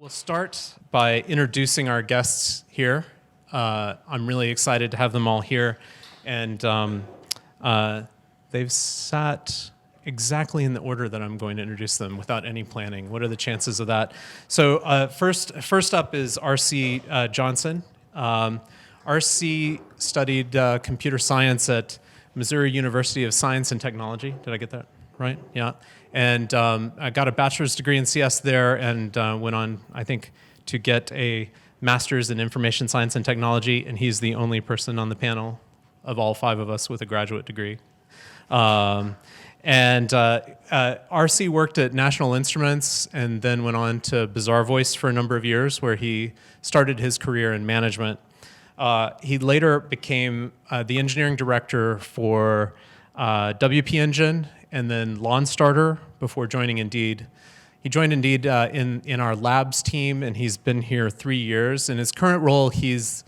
We'll start by introducing our guests here. I'm really excited to have them all here. And they've sat exactly in the order that I'm going to introduce them without any planning. What are the chances of that? So first up is R.C. Johnson. R.C. studied computer science at Missouri University of Science and Technology. Did I get that right? Yeah. And I got a bachelor's degree in CS there and went on, I think, to get a master's in information science and technology. And he's the only person on the panel of all five of us with a graduate degree. R.C. worked at National Instruments and then went on to Bazaarvoice for a number of years, where he started his career in management. He later became the engineering director for WP Engine and then LawnStarter before joining Indeed. He joined Indeed in our labs team, and he's been here 3 years. In his current role, he's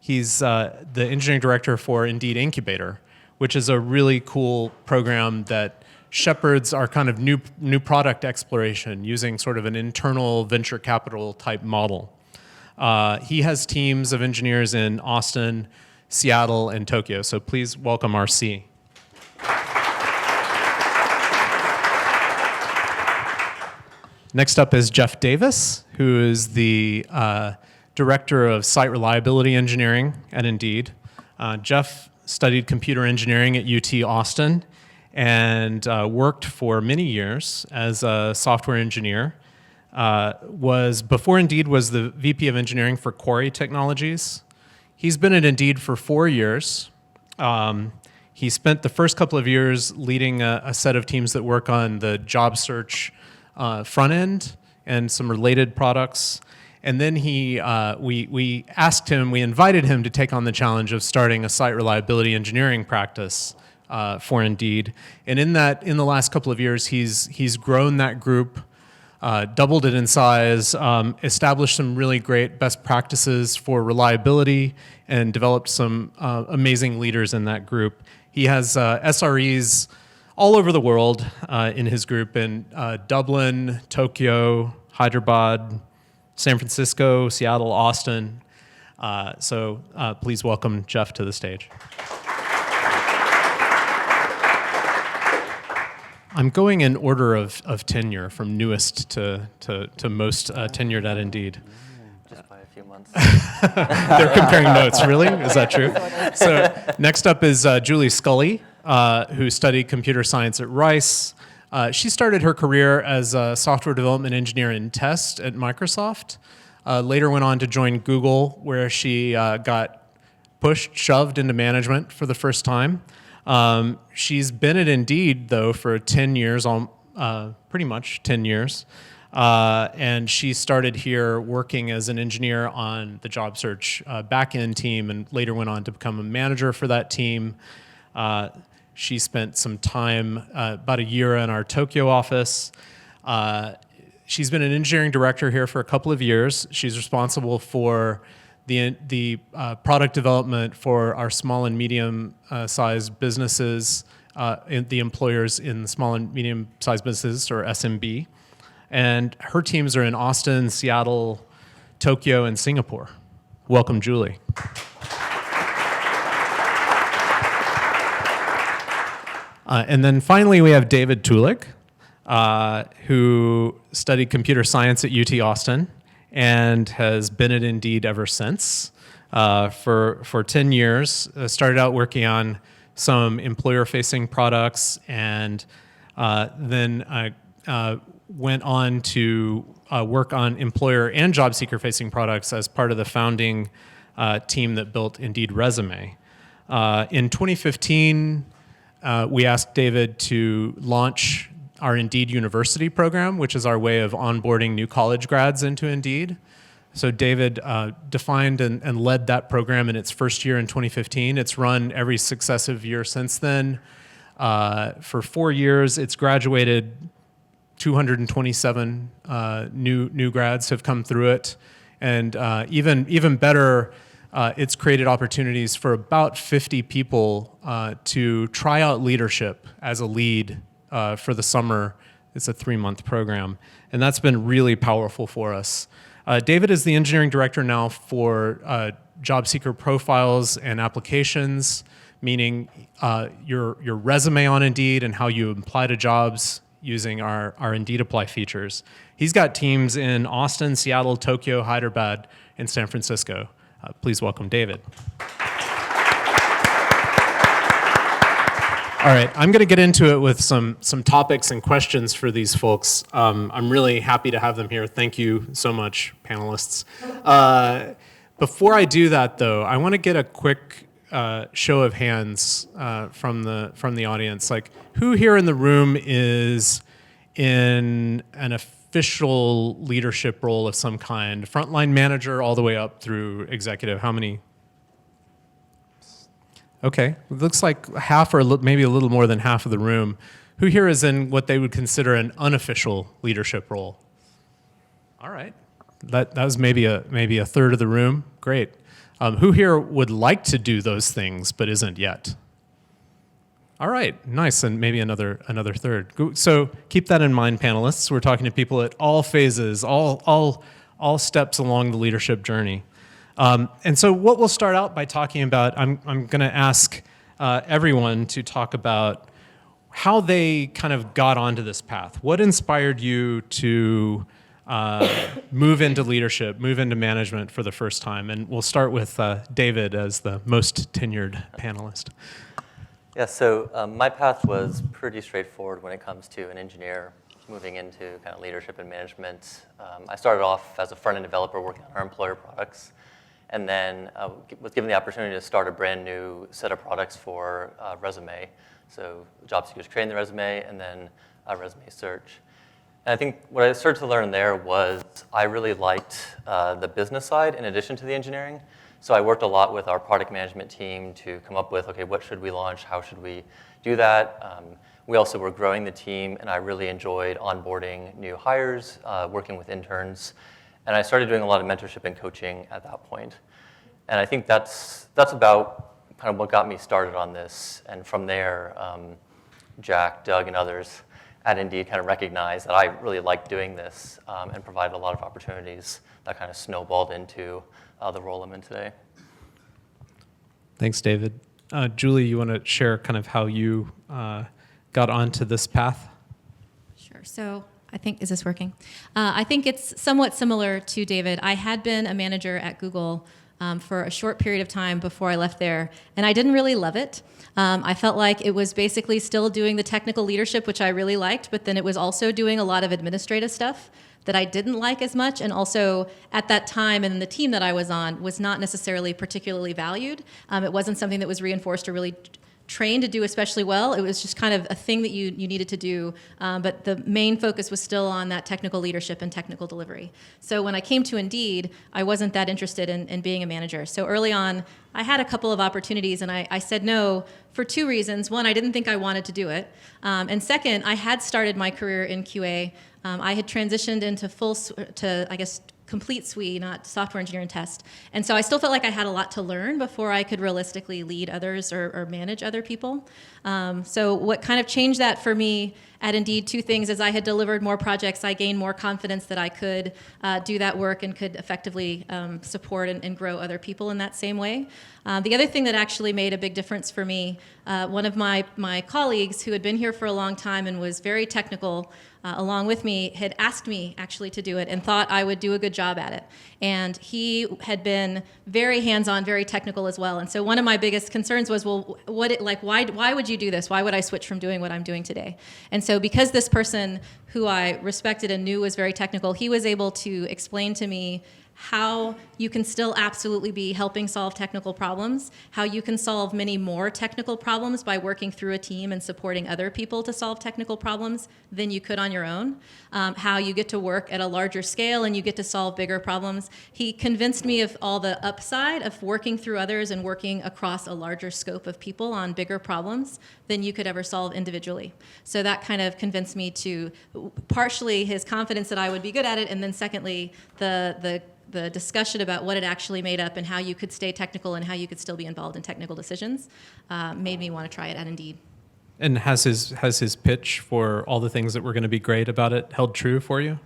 the engineering director for Indeed Incubator, which is a really cool program that shepherds our kind of new product exploration using sort of an internal venture capital type model. He has teams of engineers in Austin, Seattle, and Tokyo. So please welcome R.C. Next up is Jeff Davis, who is the director of site reliability engineering at Indeed. Jeff studied computer engineering at UT Austin and worked for many years as a software engineer. Before Indeed was the VP of engineering for Quarry Technologies. He's been at Indeed for 4 years. He spent the first couple of years leading a set of teams that work on the job search front end and some related products. And then we invited him to take on the challenge of starting a site reliability engineering practice for Indeed. And in the last couple of years, he's grown that group, doubled it in size, established some really great best practices for reliability, and developed some amazing leaders in that group. He has SREs all over the world in his group, in Dublin, Tokyo, Hyderabad, San Francisco, Seattle, Austin. So please welcome Jeff to the stage. I'm going in order of tenure from newest to most tenured at Indeed. Just by a few months. They're comparing notes, really? Is that true? So next up is Julie Scully, who studied computer science at Rice. She started her career as a software development engineer in test at Microsoft. Later went on to join Google, where she got shoved into management for the first time. She's been at Indeed, though, for 10 years, pretty much 10 years. And she started here working as an engineer on the job search back-end team and later went on to become a manager for that team. She spent some time, about a year in our Tokyo office. She's been an engineering director here for a couple of years. She's responsible for the product development for our small and medium-sized businesses, the employers in small and medium-sized businesses, or SMB. And her teams are in Austin, Seattle, Tokyo, and Singapore. Welcome, Julie. And then finally, we have David Tulik, who studied computer science at UT Austin and has been at Indeed ever since for 10 years. Started out working on some employer-facing products and then went on to work on employer and job seeker-facing products as part of the founding team that built Indeed Resume. In 2015, we asked David to launch our Indeed University program, which is our way of onboarding new college grads into Indeed. So David defined and led that program in its first year in 2015. It's run every successive year since then. For 4 years, it's graduated 227 new grads have come through it. And even better, it's created opportunities for about 50 people to try out leadership as a lead for the summer. It's a 3-month program. And that's been really powerful for us. David is the engineering director now for job seeker profiles and applications, meaning your resume on Indeed and how you apply to jobs using our Indeed Apply features. He's got teams in Austin, Seattle, Tokyo, Hyderabad, and San Francisco. Please welcome David. All right, I'm going to get into it with some topics and questions for these folks. I'm really happy to have them here. Thank you so much, panelists. Before I do that, though, I want to get a quick show of hands from the audience. Like, who here in the room is in an official leadership role of some kind, frontline manager all the way up through executive? How many? Okay, it looks like half or maybe a little more than half of the room. Who here is in what they would consider an unofficial leadership role? All right, that was maybe a third of the room. Great. Who here would like to do those things but isn't yet? All right, nice, and maybe another third. So keep that in mind, panelists. We're talking to people at all phases, all steps along the leadership journey. And so what we'll start out by talking about, I'm going to ask everyone to talk about how they kind of got onto this path. What inspired you to move into leadership, move into management for the first time? And we'll start with David as the most tenured panelist. Yeah, so my path was pretty straightforward when it comes to an engineer moving into kind of leadership and management. I started off as a front-end developer working on our employer products, and then was given the opportunity to start a brand new set of products for resume. So job seekers creating the resume and then resume search. And I think what I started to learn there was I really liked the business side in addition to the engineering. So I worked a lot with our product management team to come up with, okay, what should we launch? How should we do that? We also were growing the team, and I really enjoyed onboarding new hires, working with interns. And I started doing a lot of mentorship and coaching at that point. And I think that's about kind of what got me started on this. And from there, Jack, Doug, and others at Indeed kind of recognized that I really liked doing this and provided a lot of opportunities that kind of snowballed into the role I'm in today. Thanks, David. Julie, you want to share kind of how you got onto this path? Sure. So I think, is this working? I think it's somewhat similar to David. I had been a manager at Google for a short period of time before I left there, and I didn't really love it. I felt like it was basically still doing the technical leadership, which I really liked, but then it was also doing a lot of administrative stuff that I didn't like as much, and also at that time and the team that I was on was not necessarily particularly valued. It wasn't something that was reinforced or really trained to do especially well. It was just kind of a thing that you needed to do, but the main focus was still on that technical leadership and technical delivery. So when I came to Indeed, I wasn't that interested in being a manager. So early on, I had a couple of opportunities, and I said no for two reasons. One, I didn't think I wanted to do it. And second, I had started my career in QA. I had transitioned into complete SWE, not software engineering test. And so I still felt like I had a lot to learn before I could realistically lead others or manage other people. So what kind of changed that for me at Indeed, two things: as I had delivered more projects, I gained more confidence that I could do that work and could effectively support and grow other people in that same way. The other thing that actually made a big difference for me, one of my colleagues who had been here for a long time and was very technical along with me had asked me actually to do it and thought I would do a good job at it. And he had been very hands-on, very technical as well. And so one of my biggest concerns was, well, why would you do this? Why would I switch from doing what I'm doing today? And so because this person who I respected and knew was very technical, he was able to explain to me how you can still absolutely be helping solve technical problems, how you can solve many more technical problems by working through a team and supporting other people to solve technical problems than you could on your own, how you get to work at a larger scale and you get to solve bigger problems. He convinced me of all the upside of working through others and working across a larger scope of people on bigger problems than you could ever solve individually. So that kind of convinced me to, partially his confidence that I would be good at it, and then secondly, the discussion about what it actually made up and how you could stay technical and how you could still be involved in technical decisions made me want to try it at Indeed. And has his pitch for all the things that were going to be great about it held true for you?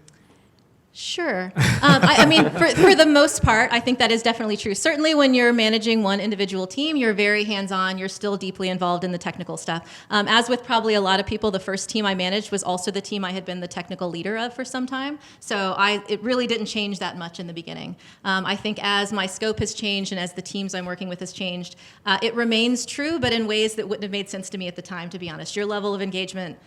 Sure. I mean, for the most part, I think that is definitely true. Certainly when you're managing one individual team, you're very hands-on. You're still deeply involved in the technical stuff. As with probably a lot of people, the first team I managed was also the team I had been the technical leader of for some time. So it really didn't change that much in the beginning. I think as my scope has changed and as the teams I'm working with has changed, it remains true, but in ways that wouldn't have made sense to me at the time, to be honest. Your level of engagement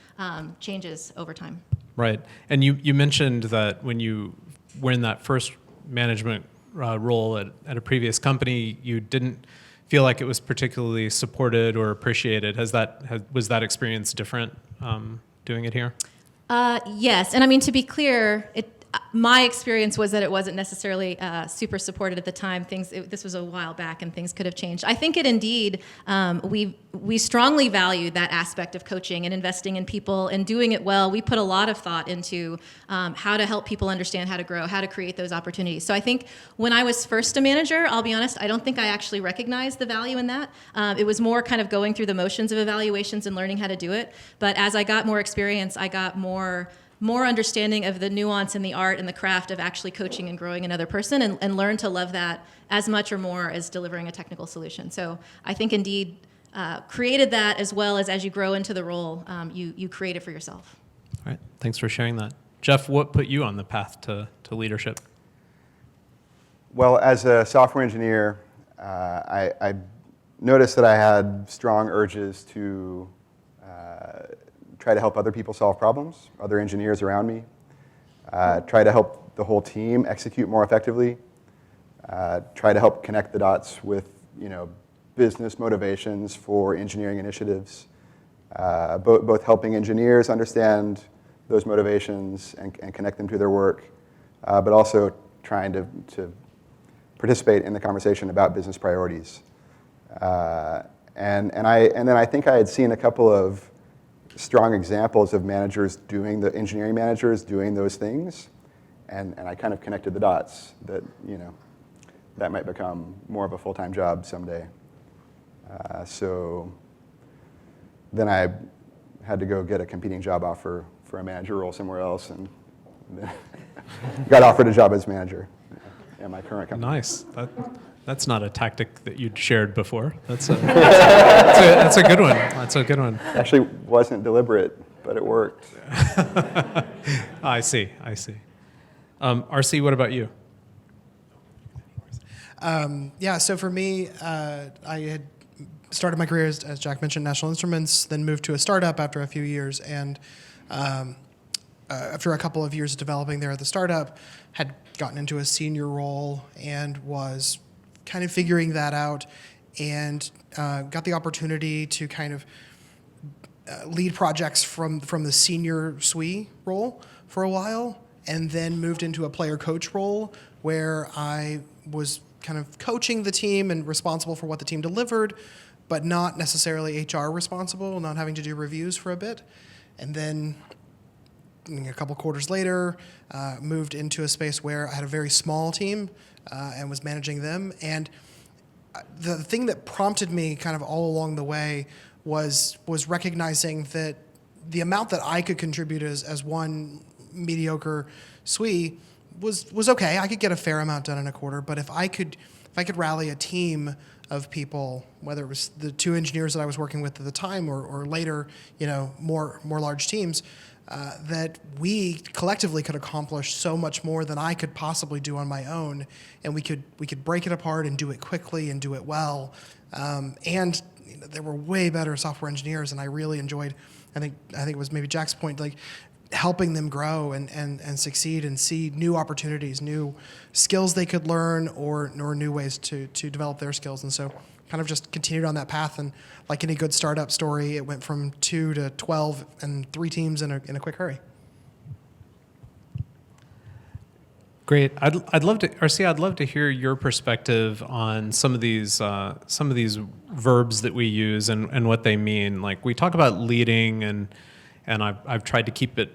changes over time. Right. And you mentioned that when you were in that first management role at a previous company, you didn't feel like it was particularly supported or appreciated. Was that experience different doing it here? Yes, and I mean, to be clear, my experience was that it wasn't necessarily super supported at the time. This was a while back, and things could have changed. I think it indeed, we strongly value that aspect of coaching and investing in people and doing it well. We put a lot of thought into how to help people understand how to grow, how to create those opportunities. So I think when I was first a manager, I'll be honest, I don't think I actually recognized the value in that. It was more kind of going through the motions of evaluations and learning how to do it. But as I got more experience, I got more understanding of the nuance and the art and the craft of actually coaching and growing another person, and learn to love that as much or more as delivering a technical solution. So I think indeed created that, as well as you grow into the role, you create it for yourself. All right. Thanks for sharing that. Jeff, what put you on the path to leadership? Well, as a software engineer, I noticed that I had strong urges to try to help other people solve problems, other engineers around me, try to help the whole team execute more effectively, try to help connect the dots with business motivations for engineering initiatives, both helping engineers understand those motivations and connect them to their work, but also trying to participate in the conversation about business priorities. And then I think I had seen a couple of strong examples of engineering managers doing those things, and I kind of connected the dots that that might become more of a full-time job someday. So then I had to go get a competing job offer for a manager role somewhere else, and then got offered a job as manager at my current company. Nice. That's not a tactic that you'd shared before. That's a good one. That's a good one. Actually wasn't deliberate, but it worked. I see. RC, what about you? So for me, I had started my career, as Jack mentioned, National Instruments, then moved to a startup after a few years, and after a couple of years developing there at the startup, had gotten into a senior role and was kind of figuring that out, and got the opportunity to kind of lead projects from the senior SWE role for a while, and then moved into a player coach role where I was kind of coaching the team and responsible for what the team delivered, but not necessarily HR responsible, not having to do reviews for a bit. And then a couple quarters later, moved into a space where I had a very small team and was managing them. And the thing that prompted me kind of all along the way was recognizing that the amount that I could contribute as one mediocre SWE was okay. I could get a fair amount done in a quarter, but if I could rally a team of people, whether it was the two engineers that I was working with at the time or later, more large teams, that we collectively could accomplish so much more than I could possibly do on my own, and we could break it apart and do it quickly and do it well. And there were way better software engineers, and I really enjoyed. I think it was maybe Jack's point, like helping them grow and succeed and see new opportunities, new skills they could learn, or new ways to develop their skills. And so kind of just continued on that path, and like any good startup story, it went from 2 to 12 and 3 teams in a quick hurry. Great. I'd love to, RC, I'd love to hear your perspective on some of these verbs that we use and what they mean. Like, we talk about leading, and I've tried to keep it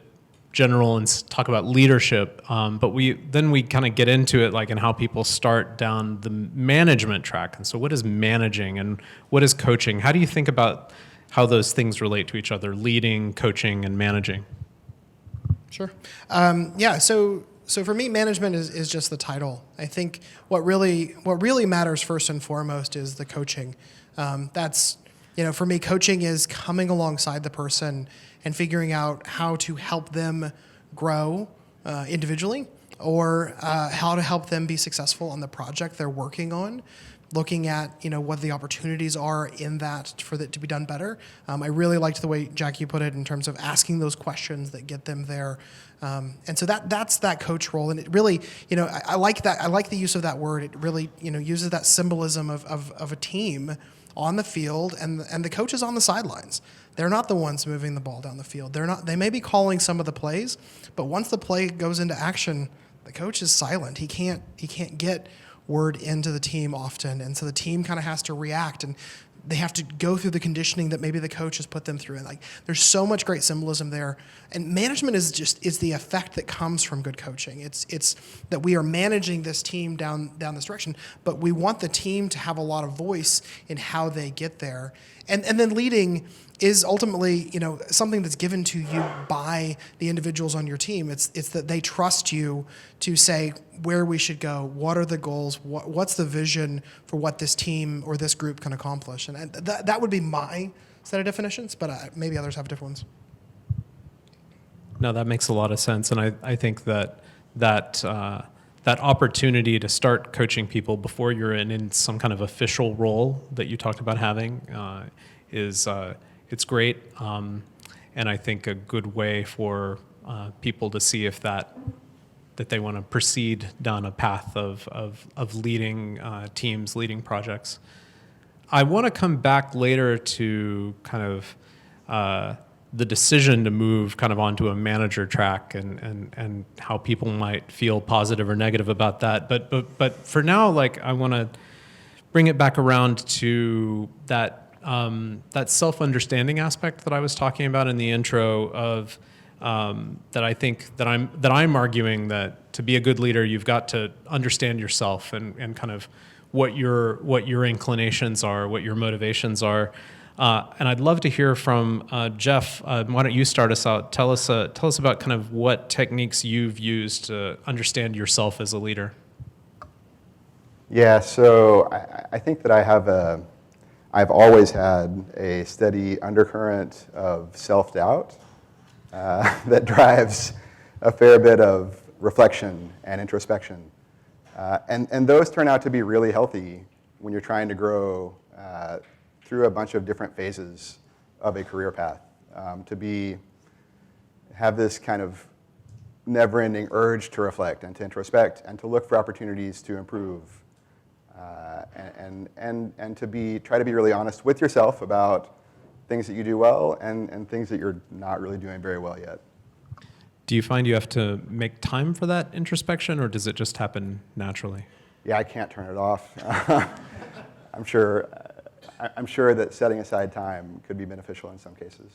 general and talk about leadership, but we kind of get into it, like, in how people start down the management track. And so what is managing and what is coaching? How do you think about how those things relate to each other, leading, coaching, and managing? Sure. So for me, management is just the title. I think what really matters first and foremost is the coaching. That's, for me, coaching is coming alongside the person and figuring out how to help them grow individually, or how to help them be successful on the project they're working on. Looking at what the opportunities are in that for it to be done better. I really liked the way Jackie put it in terms of asking those questions that get them there. And so that's that coach role, and it really, I like that. I like the use of that word. It really, uses that symbolism of a team on the field, and the coach is on the sidelines. They're not the ones moving the ball down the field. They're not. They may be calling some of the plays, but once the play goes into action, the coach is silent. He can't get word into the team often, and so the team kind of has to react, and they have to go through the conditioning that maybe the coach has put them through. And there's so much great symbolism there. And management is the effect that comes from good coaching. It's that we are managing this team down this direction, but we want the team to have a lot of voice in how they get there. And then leading is ultimately, something that's given to you by the individuals on your team. It's that they trust you to say where we should go, what are the goals, what's the vision for what this team or this group can accomplish. And that would be my set of definitions, but maybe others have different ones. No, that makes a lot of sense, and I think that opportunity to start coaching people before you're in some kind of official role that you talked about having is it's great, and I think a good way for people to see if that they want to proceed down a path of leading teams, leading projects. I want to come back later to kind of the decision to move kind of onto a manager track and how people might feel positive or negative about that. But for now, I want to bring it back around to that self-understanding aspect that I was talking about in the intro of that I think that I'm arguing that to be a good leader, you've got to understand yourself and kind of what your inclinations are, what your motivations are. And I'd love to hear from Jeff. Why don't you start us out? Tell us about kind of what techniques you've used to understand yourself as a leader. Yeah, so I think that I've always had a steady undercurrent of self-doubt that drives a fair bit of reflection and introspection. And those turn out to be really healthy when you're trying to grow through a bunch of different phases of a career path. Have this kind of never-ending urge to reflect and to introspect and to look for opportunities to improve. And to try to be really honest with yourself about things that you do well and things that you're not really doing very well yet. Do you find you have to make time for that introspection, or does it just happen naturally? Yeah, I can't turn it off. I'm sure that setting aside time could be beneficial in some cases.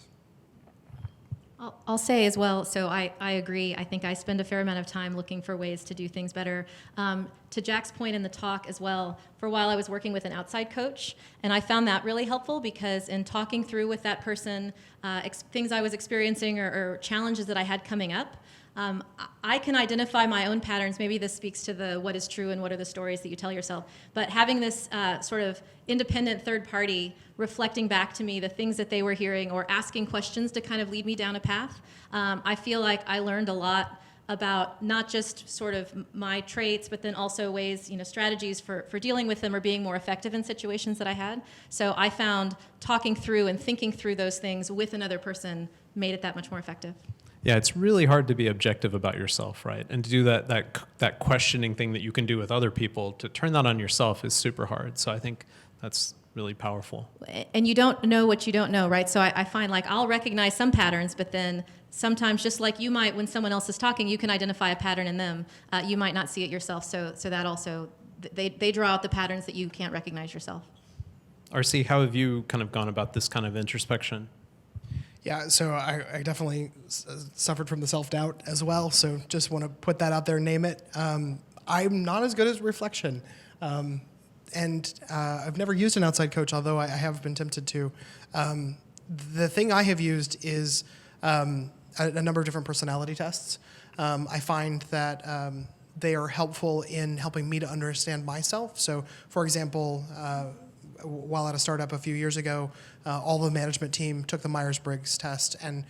I'll say as well, so I agree. I think I spend a fair amount of time looking for ways to do things better. To Jack's point in the talk as well, for a while I was working with an outside coach, and I found that really helpful because in talking through with that person things I was experiencing or challenges that I had coming up, I can identify my own patterns. Maybe this speaks to the what is true and what are the stories that you tell yourself. But having this sort of independent third party reflecting back to me the things that they were hearing or asking questions to kind of lead me down a path, I feel like I learned a lot about not just sort of my traits, but then also ways, strategies for dealing with them or being more effective in situations that I had. So I found talking through and thinking through those things with another person made it that much more effective. Yeah, it's really hard to be objective about yourself, right? And to do that questioning thing that you can do with other people, to turn that on yourself is super hard. So I think that's really powerful. And you don't know what you don't know, right? So I find I'll recognize some patterns, but then sometimes just like you might when someone else is talking, you can identify a pattern in them. You might not see it yourself. So that also, they draw out the patterns that you can't recognize yourself. RC, how have you kind of gone about this kind of introspection? Yeah, so I definitely suffered from the self-doubt as well, so just want to put that out there, name it. I'm not as good as reflection, and I've never used an outside coach, although I have been tempted to. The thing I have used is a number of different personality tests. I find that they are helpful in helping me to understand myself. So, for example, while at a startup a few years ago, all the management team took the Myers-Briggs test and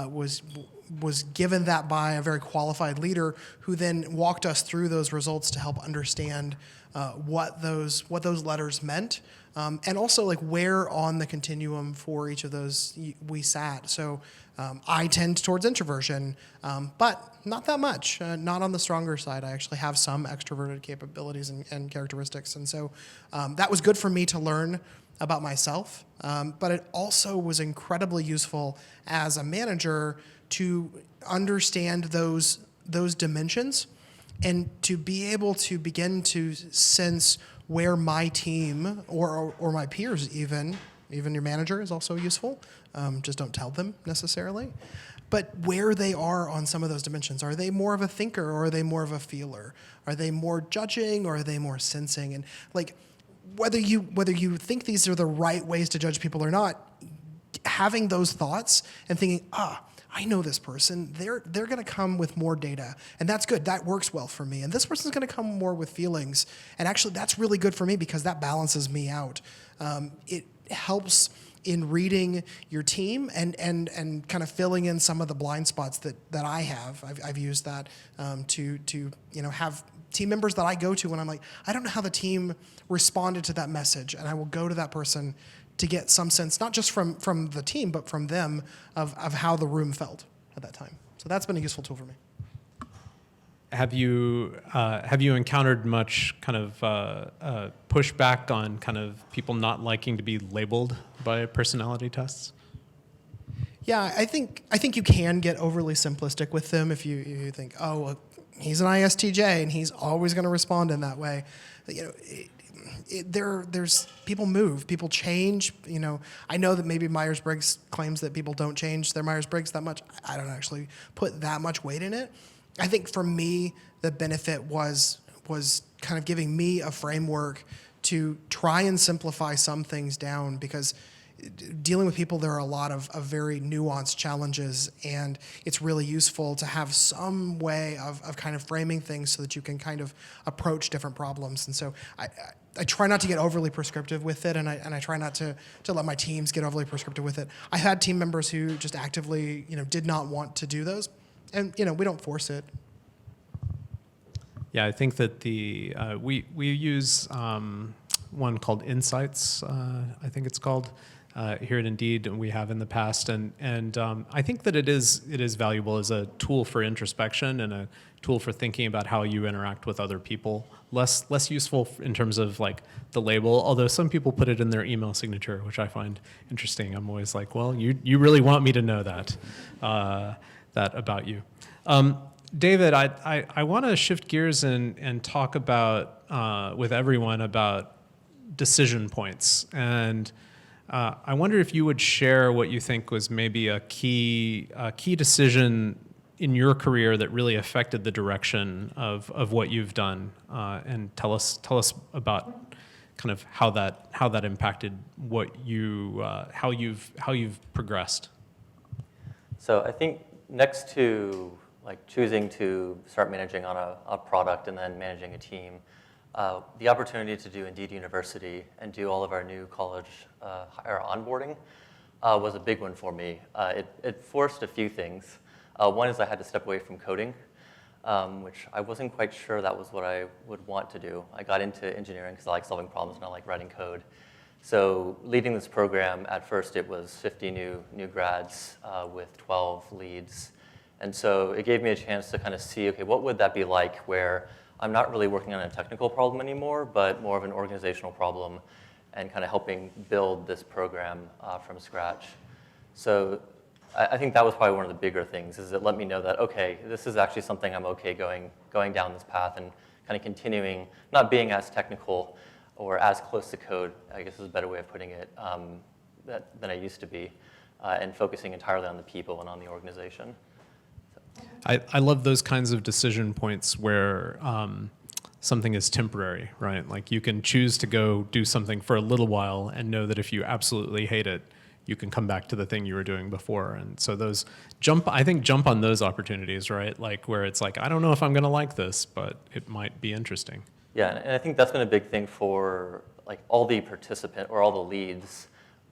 was given that by a very qualified leader who then walked us through those results to help understand what those letters meant, and also like where on the continuum for each of those we sat. So I tend towards introversion, but not that much. Not on the stronger side. I actually have some extroverted capabilities and characteristics, and so that was good for me to learn about myself. But it also was incredibly useful as a manager to understand those dimensions and to be able to begin to sense where my team or my peers even your manager is also useful. Just don't tell them necessarily. But where they are on some of those dimensions. Are they more of a thinker or are they more of a feeler? Are they more judging or are they more sensing? And like whether you think these are the right ways to judge people or not, having those thoughts and thinking, I know this person, they're going to come with more data, and that's good. That works well for me. And this person's going to come more with feelings, and actually that's really good for me because that balances me out. It helps in reading your team and kind of filling in some of the blind spots that I have. I've used that to have team members that I go to when I'm like, I don't know how the team responded to that message, and I will go to that person to get some sense, not just from the team, but from them of how the room felt at that time. So that's been a useful tool for me. Have you encountered much kind of pushback on kind of people not liking to be labeled by personality tests? Yeah, I think you can get overly simplistic with them if you think, oh, well, he's an ISTJ and he's always going to respond in that way. There's people move, people change. I know that maybe Myers-Briggs claims that people don't change their Myers-Briggs that much. I don't actually put that much weight in it. I think for me, the benefit was kind of giving me a framework to try and simplify some things down, because dealing with people, there are a lot of very nuanced challenges, and it's really useful to have some way of kind of framing things so that you can kind of approach different problems. And so I try not to get overly prescriptive with it, and I try not to let my teams get overly prescriptive with it. I had team members who just actively did not want to do those, and we don't force it. Yeah, I think that we use one called Insights, I think it's called, here at Indeed, and we have in the past, and I think that it is valuable as a tool for introspection and a tool for thinking about how you interact with other people. Less useful in terms of like the label, although some people put it in their email signature, which I find interesting. I'm always like, well, you really want me to know that about you. David, I want to shift gears and talk about with everyone about decision points, and I wonder if you would share what you think was maybe a key decision in your career that really affected the direction of what you've done, and tell us about kind of how that impacted what how you've progressed. So I think next to like choosing to start managing on a product and then managing a team, the opportunity to do Indeed University and do all of our new college hire onboarding was a big one for me. It forced a few things. One is I had to step away from coding, which I wasn't quite sure that was what I would want to do. I got into engineering because I like solving problems and I like writing code. So leading this program, at first it was 50 new grads with 12 leads. And so it gave me a chance to kind of see, okay, what would that be like where I'm not really working on a technical problem anymore, but more of an organizational problem, and kind of helping build this program from scratch. So I think that was probably one of the bigger things, is it let me know that, okay, this is actually something I'm okay going down this path and kind of continuing, not being as technical or as close to code, I guess is a better way of putting it, than I used to be, and focusing entirely on the people and on the organization. I love those kinds of decision points where something is temporary, right? Like you can choose to go do something for a little while and know that if you absolutely hate it, you can come back to the thing you were doing before. And so those jump on those opportunities, right? Like where it's like, I don't know if I'm going to like this, but it might be interesting. Yeah, and I think that's been a big thing for like all the participant or all the leads.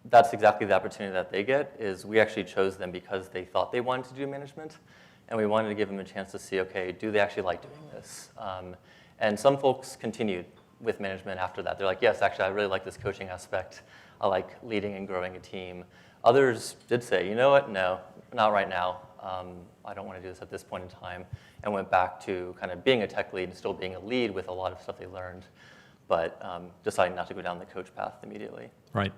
That's exactly the opportunity that they get, is we actually chose them because they thought they wanted to do management, and we wanted to give them a chance to see, okay, do they actually like doing this? And some folks continued with management after that. They're like, yes, actually, I really like this coaching aspect. I like leading and growing a team. Others did say, you know what, no, not right now. I don't want to do this at this point in time, and went back to kind of being a tech lead and still being a lead with a lot of stuff they learned, but deciding not to go down the coach path immediately. Right.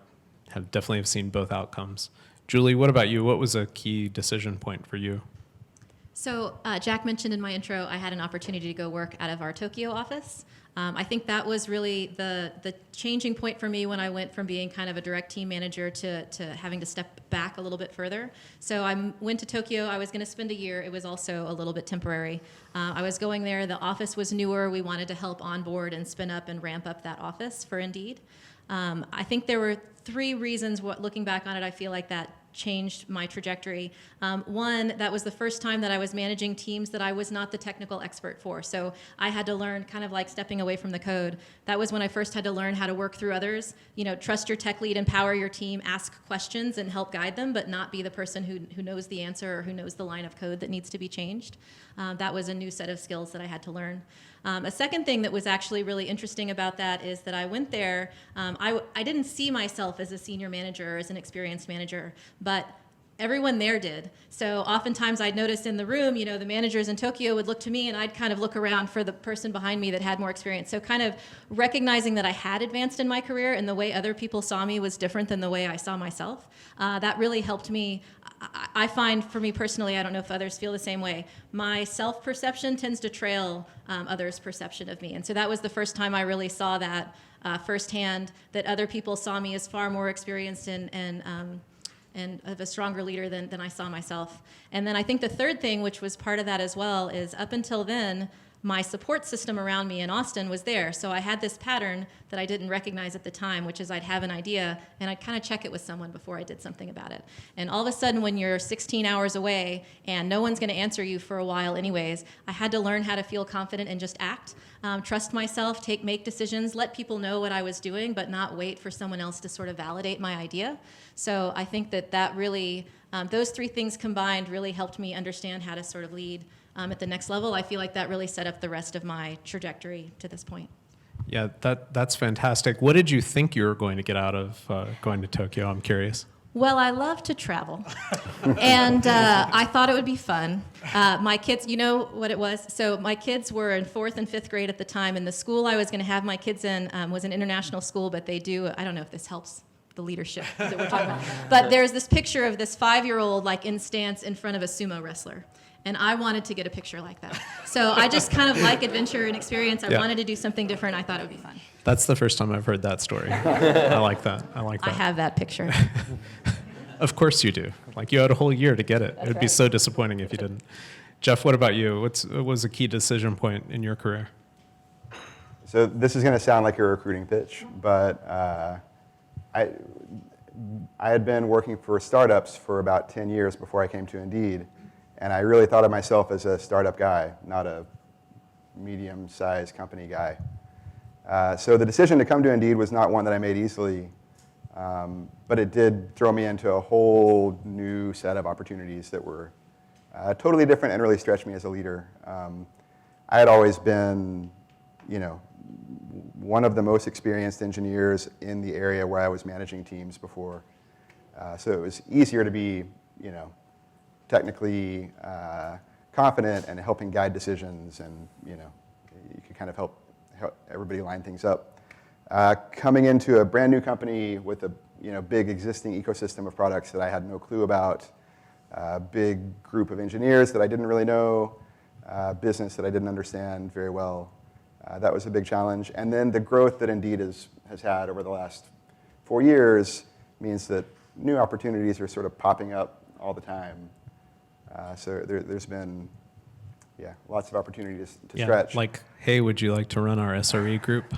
Definitely have seen both outcomes. Julie, what about you? What was a key decision point for you? So Jack mentioned in my intro, I had an opportunity to go work out of our Tokyo office. I think that was really the changing point for me when I went from being kind of a direct team manager to having to step back a little bit further. So I went to Tokyo. I was going to spend a year. It was also a little bit temporary. I was going there. The office was newer. We wanted to help onboard and spin up and ramp up that office for Indeed. I think there were 3 reasons, looking back on it, I feel like that changed my trajectory. One, that was the first time that I was managing teams that I was not the technical expert for. So I had to learn, kind of like stepping away from the code. That was when I first had to learn how to work through others. You know, trust your tech lead, empower your team, ask questions and help guide them, but not be the person who knows the answer or who knows the line of code that needs to be changed. That was a new set of skills that I had to learn. A second thing that was actually really interesting about that is that I went there, I didn't see myself as a senior manager or as an experienced manager, but everyone there did. So oftentimes I'd notice in the room, you know, the managers in Tokyo would look to me and I'd kind of look around for the person behind me that had more experience. So kind of recognizing that I had advanced in my career and the way other people saw me was different than the way I saw myself. That really helped me. I find for me personally, I don't know if others feel the same way, my self-perception tends to trail others' perception of me. And so that was the first time I really saw that firsthand, that other people saw me as far more experienced and of a stronger leader than I saw myself. And then I think the third thing, which was part of that as well, is up until then, my support system around me in Austin was there. So I had this pattern that I didn't recognize at the time, which is I'd have an idea and I'd kind of check it with someone before I did something about it. And all of a sudden, when you're 16 hours away and no one's going to answer you for a while anyways, I had to learn how to feel confident and just act, trust myself, make decisions, let people know what I was doing, but not wait for someone else to sort of validate my idea. So I think that really, those 3 things combined really helped me understand how to sort of lead at the next level. I feel like that really set up the rest of my trajectory to this point. Yeah, that's fantastic. What did you think you were going to get out of going to Tokyo? I'm curious. Well, I love to travel, and I thought it would be fun. My kids, you know what it was? So my kids were in 4th and 5th grade at the time, and the school I was going to have my kids in was an international school, but they do, I don't know if this helps the leadership that we're talking about, but there's this picture of this 5-year-old like in stance in front of a sumo wrestler. And I wanted to get a picture like that. So I just kind of like adventure and experience. I wanted to do something different. I thought it would be fun. That's the first time I've heard that story. I like that. I have that picture. Of course you do. Like you had a whole year to get it. It would be so disappointing if you didn't. Jeff, what about you? What was a key decision point in your career? So this is going to sound like a recruiting pitch, but I had been working for startups for about 10 years before I came to Indeed. And I really thought of myself as a startup guy, not a medium-sized company guy. So the decision to come to Indeed was not one that I made easily, but it did throw me into a whole new set of opportunities that were totally different and really stretched me as a leader. I had always been, you know, one of the most experienced engineers in the area where I was managing teams before. So it was easier to be, you know, technically confident and helping guide decisions, and you know, you could kind of help everybody line things up. Coming into a brand new company with a big existing ecosystem of products that I had no clue about, big group of engineers that I didn't really know, business that I didn't understand very well. That was a big challenge. And then the growth that Indeed has had over the last 4 years means that new opportunities are sort of popping up all the time. So there's been, lots of opportunities to stretch. Like, hey, would you like to run our SRE group?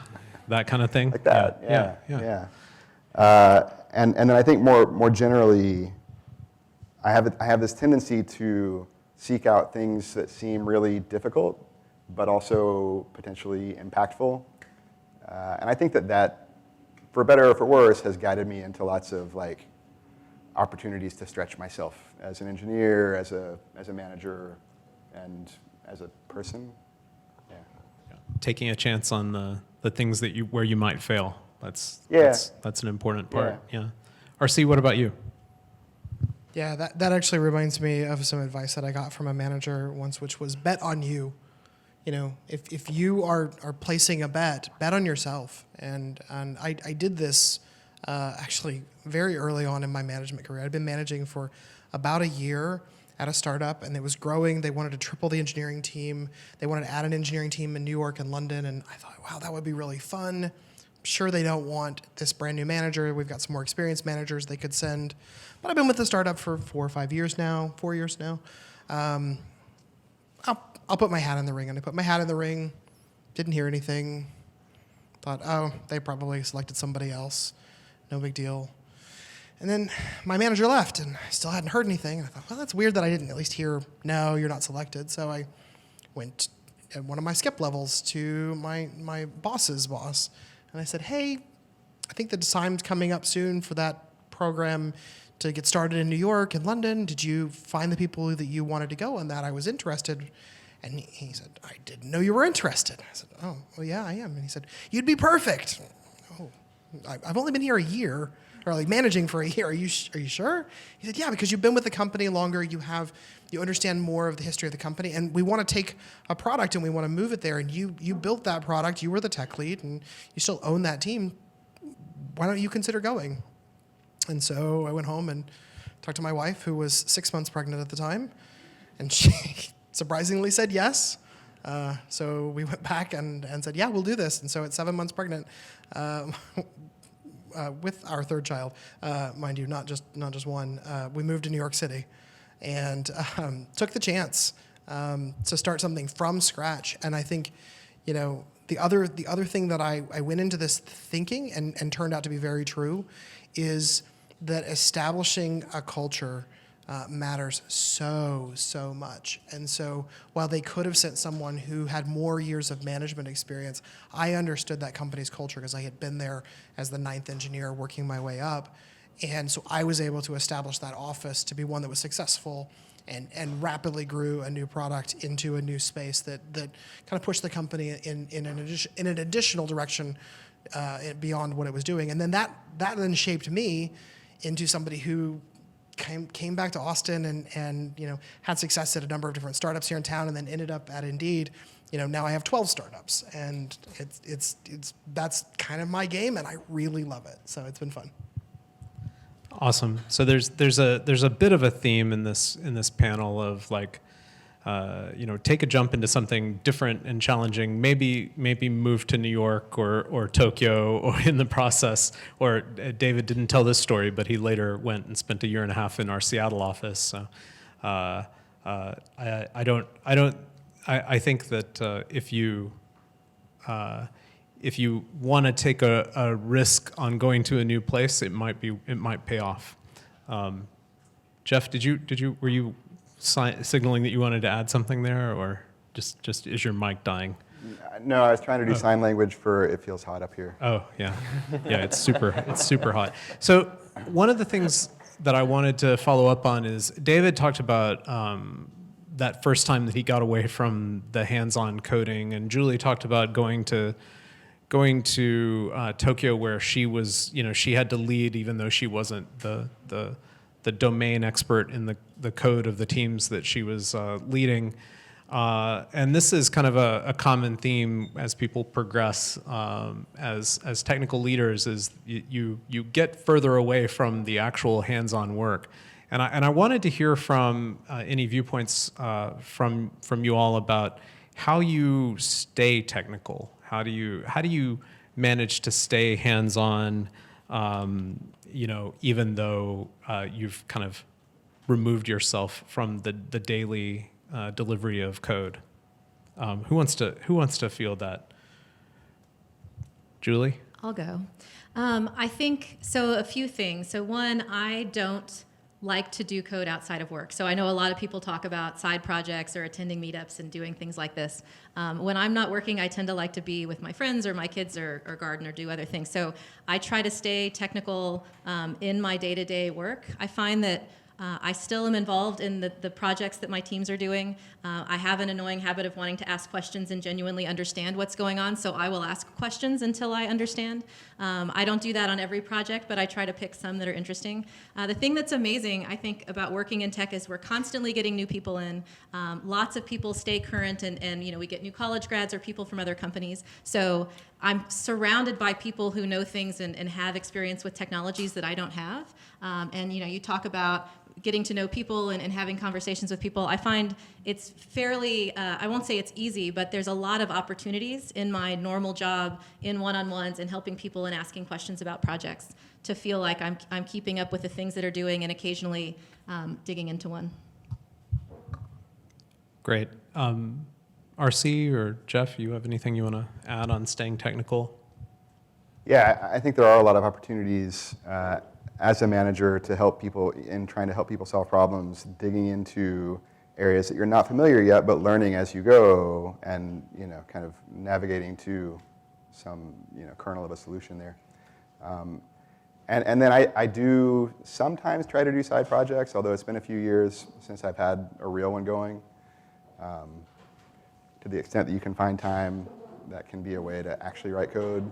That kind of thing? Like that, yeah. and then I think more generally, I have this tendency to seek out things that seem really difficult, but also potentially impactful. And I think that, for better or for worse, has guided me into lots of like opportunities to stretch myself as an engineer, as a manager, and as a person. Yeah. Taking a chance on the things that where you might fail. That's an important part. Yeah. RC, what about you? Yeah, that actually reminds me of some advice that I got from a manager once, which was bet on you. You know, if you are placing a bet on yourself. And I did this actually very early on in my management career. I'd been managing for about a year at a startup, and it was growing. They wanted to triple the engineering team. They wanted to add an engineering team in New York and London, and I thought, wow, that would be really fun. I'm sure they don't want this brand new manager. We've got some more experienced managers they could send. But I've been with the startup for 4 years now. I'll put my hat in the ring. And I put my hat in the ring, didn't hear anything. Thought, oh, they probably selected somebody else. No big deal. And then my manager left, and I still hadn't heard anything. And I thought, well, that's weird that I didn't at least hear, no, you're not selected. So I went at one of my skip levels to my boss's boss. And I said, hey, I think the time's coming up soon for that program to get started in New York and London. Did you find the people that you wanted to go on that? I was interested. And he said, I didn't know you were interested. I said, oh, well, yeah, I am. And he said, you'd be perfect. Oh, I've only been here a year, or like managing for a year. Are you sure? He said, yeah, because you've been with the company longer. You understand more of the history of the company. And we want to take a product and we want to move it there. And you built that product. You were the tech lead and you still own that team. Why don't you consider going? And so I went home and talked to my wife, who was 6 months pregnant at the time. And she surprisingly said yes. So we went back and said, yeah, we'll do this. And so at 7 months pregnant, with our third child, mind you, not just one, we moved to New York City and took the chance to start something from scratch. And I think, you know, the other thing that I went into this thinking and turned out to be very true is that establishing a culture matters so much. And so while they could have sent someone who had more years of management experience, I understood that company's culture because I had been there as the 9th engineer working my way up. And so I was able to establish that office to be one that was successful and rapidly grew a new product into a new space that kind of pushed the company in an additional direction beyond what it was doing. And then that then shaped me into somebody who came back to Austin and you know had success at a number of different startups here in town, and then ended up at Indeed. You know, now I have 12 startups, and it's that's kind of my game, and I really love it. So it's been fun. Awesome. So there's a bit of a theme in this panel of like, you know, take a jump into something different and challenging. Maybe move to New York or Tokyo, or in the process. Or David didn't tell this story, but he later went and spent 1.5 years in our Seattle office. So I think that if you want to take a risk on going to a new place, it might pay off. Jeff, were you signaling that you wanted to add something there, or just is your mic dying? No, I was trying to do sign language for "It Feels Hot Up Here." Oh yeah, it's super hot. So one of the things that I wanted to follow up on is David talked about that first time that he got away from the hands-on coding, and Julie talked about going to Tokyo, where she was, you know, she had to lead even though she wasn't the domain expert in the code of the teams that she was leading. And this is kind of a common theme as people progress as technical leaders, is you get further away from the actual hands-on work. And I wanted to hear from any viewpoints from you all about how you stay technical. How do you manage to stay hands-on, you know, even though you've kind of removed yourself from the daily delivery of code? Who wants to field that? Julie? I'll go. I think so. A few things. So one, I don't like to do code outside of work. So I know a lot of people talk about side projects or attending meetups and doing things like this. When I'm not working, I tend to like to be with my friends or my kids or garden or do other things. So I try to stay technical in my day-to-day work. I find that I still am involved in the projects that my teams are doing. I have an annoying habit of wanting to ask questions and genuinely understand what's going on, so I will ask questions until I understand. I don't do that on every project, but I try to pick some that are interesting. The thing that's amazing, I think, about working in tech is we're constantly getting new people in. Lots of people stay current, and we get new college grads or people from other companies. So I'm surrounded by people who know things and have experience with technologies that I don't have. And you talk about getting to know people and having conversations with people. I find it's fairly, I won't say it's easy, but there's a lot of opportunities in my normal job in one-on-ones and helping people and asking questions about projects to feel like I'm keeping up with the things that are doing and occasionally digging into one. Great. RC or Jeff, you have anything you want to add on staying technical? Yeah, I think there are a lot of opportunities as a manager to help people in trying to help people solve problems, digging into areas that you're not familiar yet, but learning as you go, and kind of navigating to some kernel of a solution there. And then I do sometimes try to do side projects, although it's been a few years since I've had a real one going. To the extent that you can find time, that can be a way to actually write code.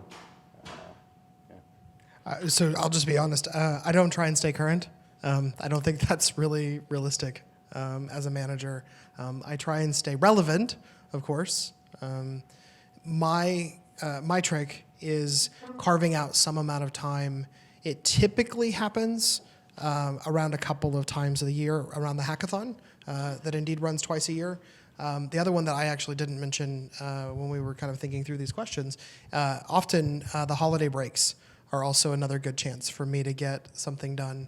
So I'll just be honest. I don't try and stay current. I don't think that's really realistic as a manager. I try and stay relevant, of course. My trick is carving out some amount of time. It typically happens around a couple of times of the year, around the hackathon that Indeed runs twice a year. The other one that I actually didn't mention when we were kind of thinking through these questions, often the holiday breaks are also another good chance for me to get something done,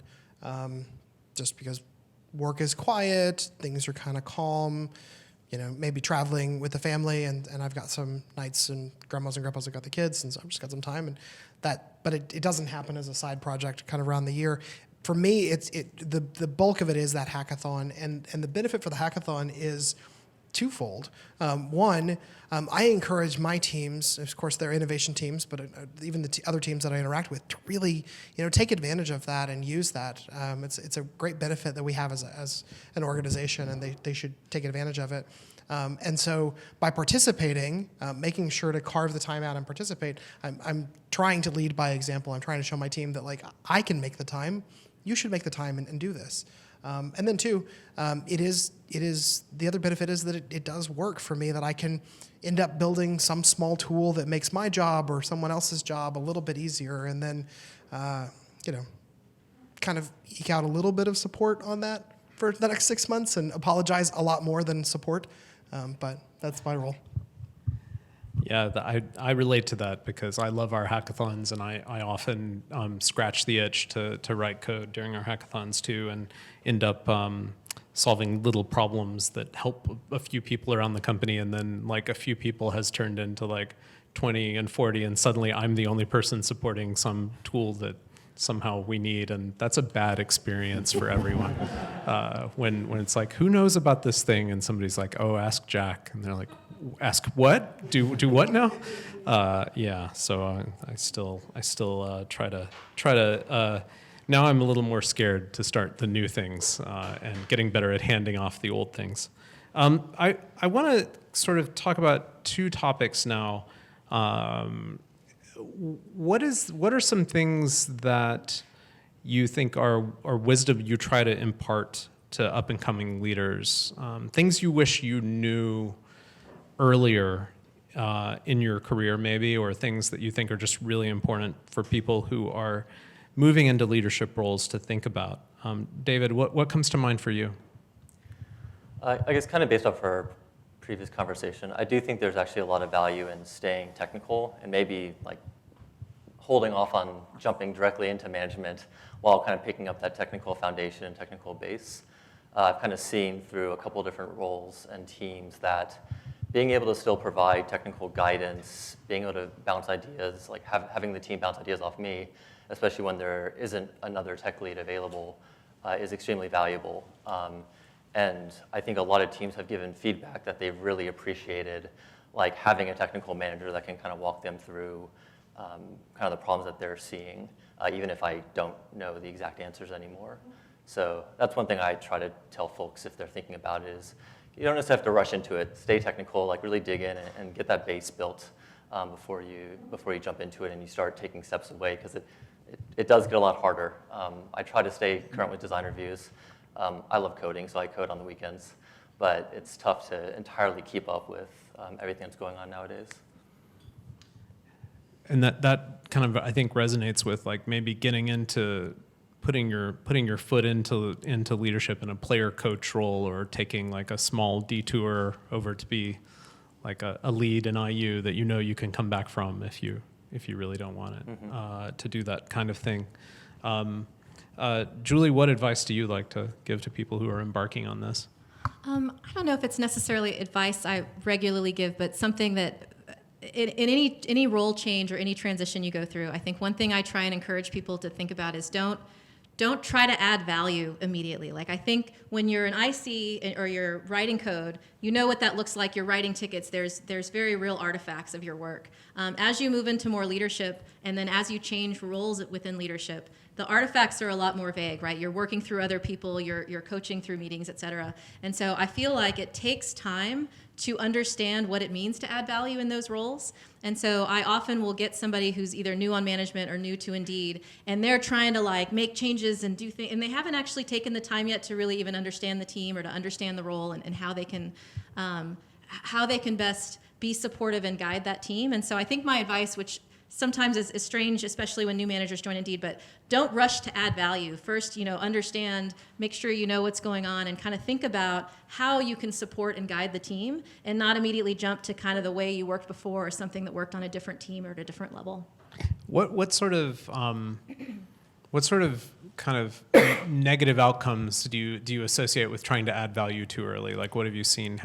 just because work is quiet, things are kind of calm, maybe traveling with the family, and I've got some nights, and grandmas and grandpas have got the kids, and so I've just got some time, but it doesn't happen as a side project kind of around the year. For me, the bulk of it is that hackathon, and the benefit for the hackathon is twofold. One, I encourage my teams, of course they're innovation teams, but even the other teams that I interact with, to really take advantage of that and use that. It's a great benefit that we have as an organization, and they should take advantage of it. And so by participating, making sure to carve the time out and participate, I'm trying to lead by example. I'm trying to show my team that I can make the time. You should make the time and do this. And then two, it is the other benefit is that it does work for me, that I can end up building some small tool that makes my job or someone else's job a little bit easier, and then kind of eke out a little bit of support on that for the next 6 months, and apologize a lot more than support, but that's my role. Yeah, I relate to that because I love our hackathons, and I often scratch the itch to write code during our hackathons too, and end up solving little problems that help a few people around the company, and then a few people has turned into 20 and 40, and suddenly I'm the only person supporting some tool that somehow we need, and that's a bad experience for everyone. When it's who knows about this thing, and somebody's oh, ask Jack, and they're like, ask what? Do what now? Yeah. So I still try to. Now I'm a little more scared to start the new things and getting better at handing off the old things. I want to sort of talk about two topics now. What are some things that you think are wisdom you try to impart to up and coming leaders? Things you wish you knew earlier in your career, maybe, or things that you think are just really important for people who are moving into leadership roles to think about. David, what comes to mind for you? I guess kind of based off our previous conversation, I do think there's actually a lot of value in staying technical and maybe holding off on jumping directly into management while kind of picking up that technical foundation and technical base. I've kind of seen through a couple different roles and teams that being able to still provide technical guidance, being able to bounce ideas, like having the team bounce ideas off me, especially when there isn't another tech lead available, is extremely valuable. And I think a lot of teams have given feedback that they've really appreciated, like having a technical manager that can kind of walk them through kind of the problems that they're seeing, even if I don't know the exact answers anymore. So that's one thing I try to tell folks if they're thinking about it is, you don't necessarily have to rush into it. Stay technical, like really dig in and get that base built before you jump into it and you start taking steps away, because it does get a lot harder. I try to stay current with design reviews. I love coding, so I code on the weekends, but it's tough to entirely keep up with everything that's going on nowadays. And that kind of, I think, resonates with like maybe getting into putting your foot into leadership in a player coach role, or taking like a small detour over to be like a lead in IU that you can come back from if you really don't want it, to do that kind of thing. Julie, what advice do you like to give to people who are embarking on this? I don't know if it's necessarily advice I regularly give, but something that in any role change or any transition you go through, I think one thing I try and encourage people to think about is don't try to add value immediately. Like, I think when you're an IC or you're writing code, you know what that looks like. You're writing tickets. There's very real artifacts of your work. As you move into more leadership, and then as you change roles within leadership, the artifacts are a lot more vague, right? You're working through other people, you're coaching through meetings, et cetera. And so I feel like it takes time to understand what it means to add value in those roles. And so I often will get somebody who's either new on management or new to Indeed, and they're trying to like make changes and do things, and they haven't actually taken the time yet to really even understand the team or to understand the role and how they can best be supportive and guide that team. And so I think my advice, which sometimes is strange, especially when new managers join Indeed, but don't rush to add value. First, understand, make sure you know what's going on, and kind of think about how you can support and guide the team, and not immediately jump to kind of the way you worked before or something that worked on a different team or at a different level. What sort of kind of negative outcomes do you associate with trying to add value too early? Like, what have you seen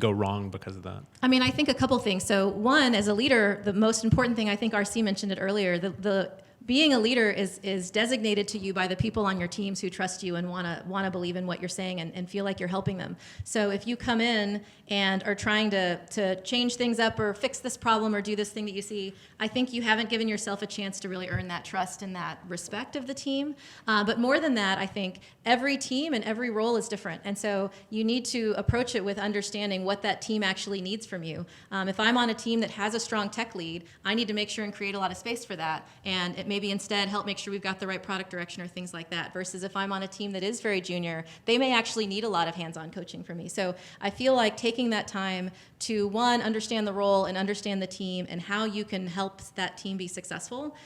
go wrong because of that? I mean, I think a couple things. So one, as a leader, the most important thing, I think RC mentioned it earlier, the being a leader is designated to you by the people on your teams who trust you and want to believe in what you're saying and feel like you're helping them. So if you come in and are trying to change things up or fix this problem or do this thing that you see, I think you haven't given yourself a chance to really earn that trust and that respect of the team. But more than that, I think every team and every role is different. And so you need to approach it with understanding what that team actually needs from you. If I'm on a team that has a strong tech lead, I need to make sure and create a lot of space for that. And it maybe instead help make sure we've got the right product direction or things like that. Versus if I'm on a team that is very junior, they may actually need a lot of hands-on coaching from me. So I feel like taking that time to, one, understand the role and understand the team and how you can help that team be successful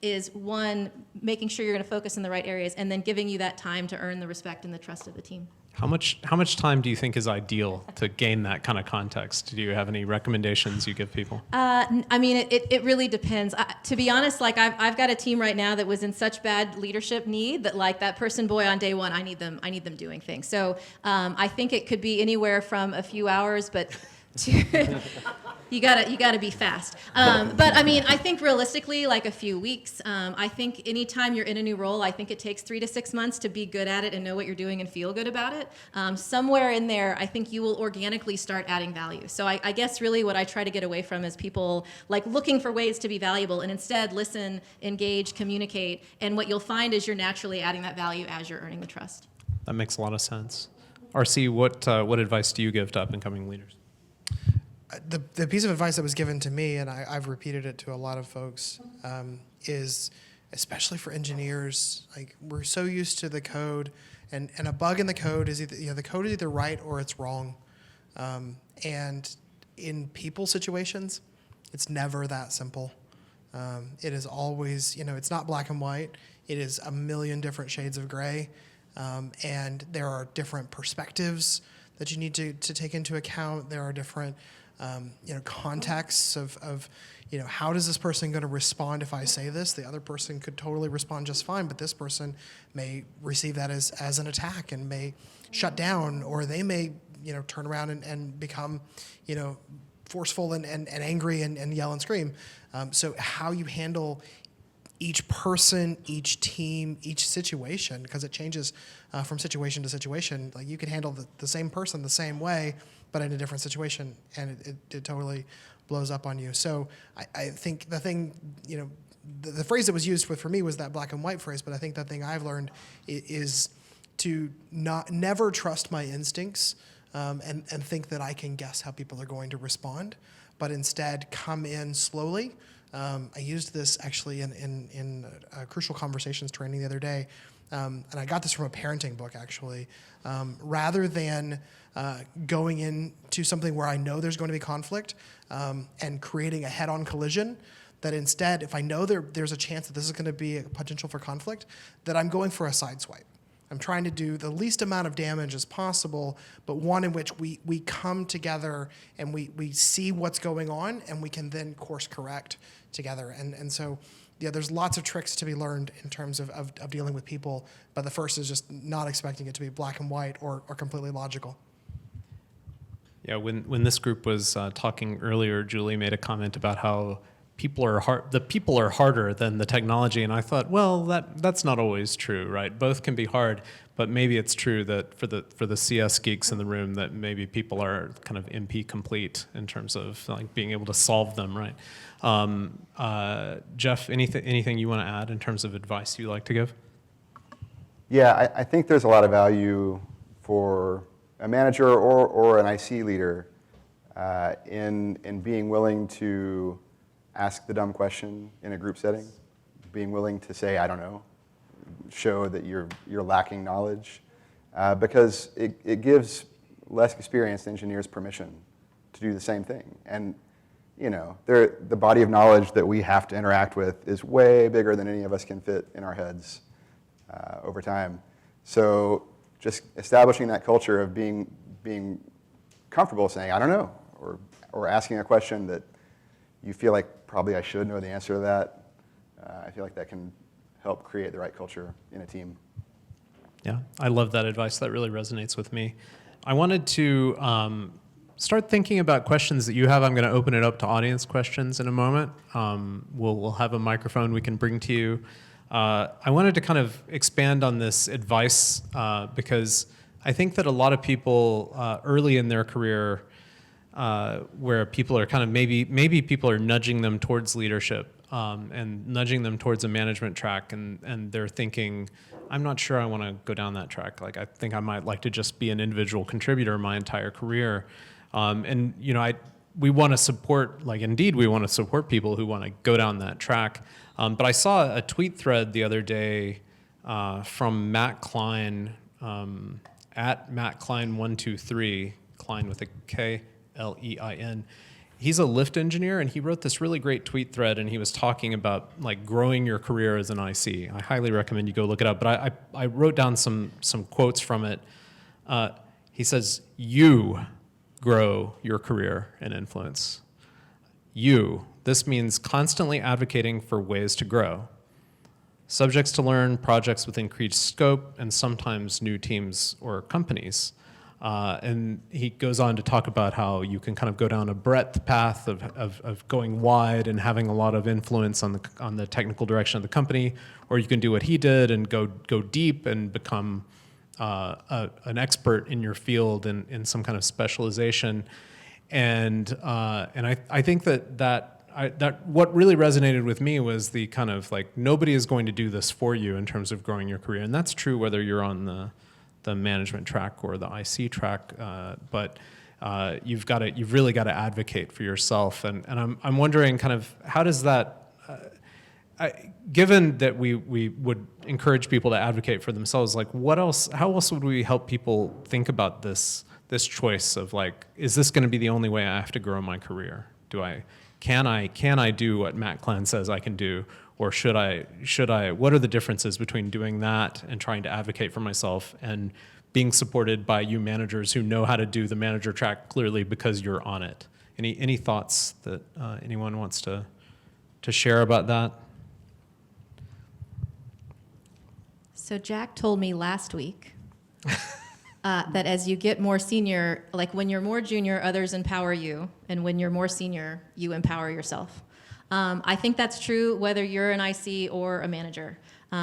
is, one, making sure you're going to focus in the right areas, and then giving you that time to earn the respect and the trust of the team. How much time do you think is ideal to gain that kind of context? Do you have any recommendations you give people? I mean, it really depends. To be honest, like I've got a team right now that was in such bad leadership need that like that person, boy, on day one, I need them doing things. So I think it could be anywhere from a few hours, but you gotta be fast. But I mean, I think realistically, like a few weeks. I think anytime you're in a new role, I think it takes 3 to 6 months to be good at it and know what you're doing and feel good about it. Somewhere in there, I think you will organically start adding value. So I guess really what I try to get away from is people like looking for ways to be valuable, and instead listen, engage, communicate, and what you'll find is you're naturally adding that value as you're earning the trust. That makes a lot of sense. RC, what advice do you give to up-and-coming leaders? The piece of advice that was given to me, and I've repeated it to a lot of folks, is especially for engineers, like we're so used to the code, and a bug in the code is either the code is either right or it's wrong, and in people situations, it's never that simple. It is always, it's not black and white. It is a million different shades of gray, and there are different perspectives that you need to take into account. There are different contexts of how does this person going to respond if I say this? The other person could totally respond just fine, but this person may receive that as an attack and may shut down, or they may turn around and become, forceful and angry and yell and scream. So how you handle each person, each team, each situation, because it changes from situation to situation. Like you can handle the same person the same way, but in a different situation, and it totally blows up on you. So I think the thing, the phrase that was used for me was that black and white phrase, but I think the thing I've learned is to never trust my instincts and think that I can guess how people are going to respond, but instead come in slowly. I used this actually in Crucial Conversations training the other day, and I got this from a parenting book actually. Rather than going into something where I know there's going to be conflict and creating a head-on collision, that instead, if I know there's a chance that this is going to be a potential for conflict, that I'm going for a sideswipe. I'm trying to do the least amount of damage as possible, but one in which we come together and we see what's going on and we can then course correct together. And so, yeah, there's lots of tricks to be learned in terms of dealing with people, but the first is just not expecting it to be black and white or completely logical. Yeah, when this group was talking earlier, Julie made a comment about how people are harder than the technology, and I thought, well, that's not always true, right? Both can be hard, but maybe it's true that for the CS geeks in the room, that maybe people are kind of MP complete in terms of like being able to solve them, right? Jeff, anything you want to add in terms of advice you like to give? Yeah, I think there's a lot of value for a manager or an IC leader in being willing to ask the dumb question in a group setting, being willing to say, I don't know, show that you're lacking knowledge, because it gives less experienced engineers permission to do the same thing. And the body of knowledge that we have to interact with is way bigger than any of us can fit in our heads over time. So just establishing that culture of being comfortable saying, I don't know, or asking a question that you feel like probably I should know the answer to that. I feel like that can help create the right culture in a team. Yeah, I love that advice. That really resonates with me. I wanted to start thinking about questions that you have. I'm going to open it up to audience questions in a moment. We'll have a microphone we can bring to you. I wanted to kind of expand on this advice because I think that a lot of people early in their career where people are kind of maybe people are nudging them towards leadership and nudging them towards a management track, and they're thinking, I'm not sure I want to go down that track. Like I think I might like to just be an individual contributor my entire career, and we want to support, like indeed we want to support people who want to go down that track. But I saw a tweet thread the other day from Matt Klein at Matt Klein 123, Klein with a K. Lein. He's a Lyft engineer, and he wrote this really great tweet thread, and he was talking about like growing your career as an IC. I highly recommend you go look it up, but I wrote down some quotes from it. He says, you grow your career and influence. This means constantly advocating for ways to grow. Subjects to learn, projects with increased scope, and sometimes new teams or companies. And he goes on to talk about how you can kind of go down a breadth path of going wide and having a lot of influence on the technical direction of the company, or you can do what he did and go deep and become an expert in your field in some kind of specialization. And I think that what really resonated with me was the kind of like nobody is going to do this for you in terms of growing your career, and that's true whether you're on the management track or the IC track, but you've really got to advocate for yourself. And I'm wondering kind of how does that, given that we would encourage people to advocate for themselves, like how else would we help people think about this choice of like, is this going to be the only way I have to grow my career? Can I do what Matt Klein says I can do? Or should I, what are the differences between doing that and trying to advocate for myself and being supported by you managers who know how to do the manager track clearly because you're on it? Any thoughts that anyone wants to share about that? So Jack told me last week that as you get more senior, like when you're more junior, others empower you, and when you're more senior, you empower yourself. I think that's true whether you're an IC or a manager.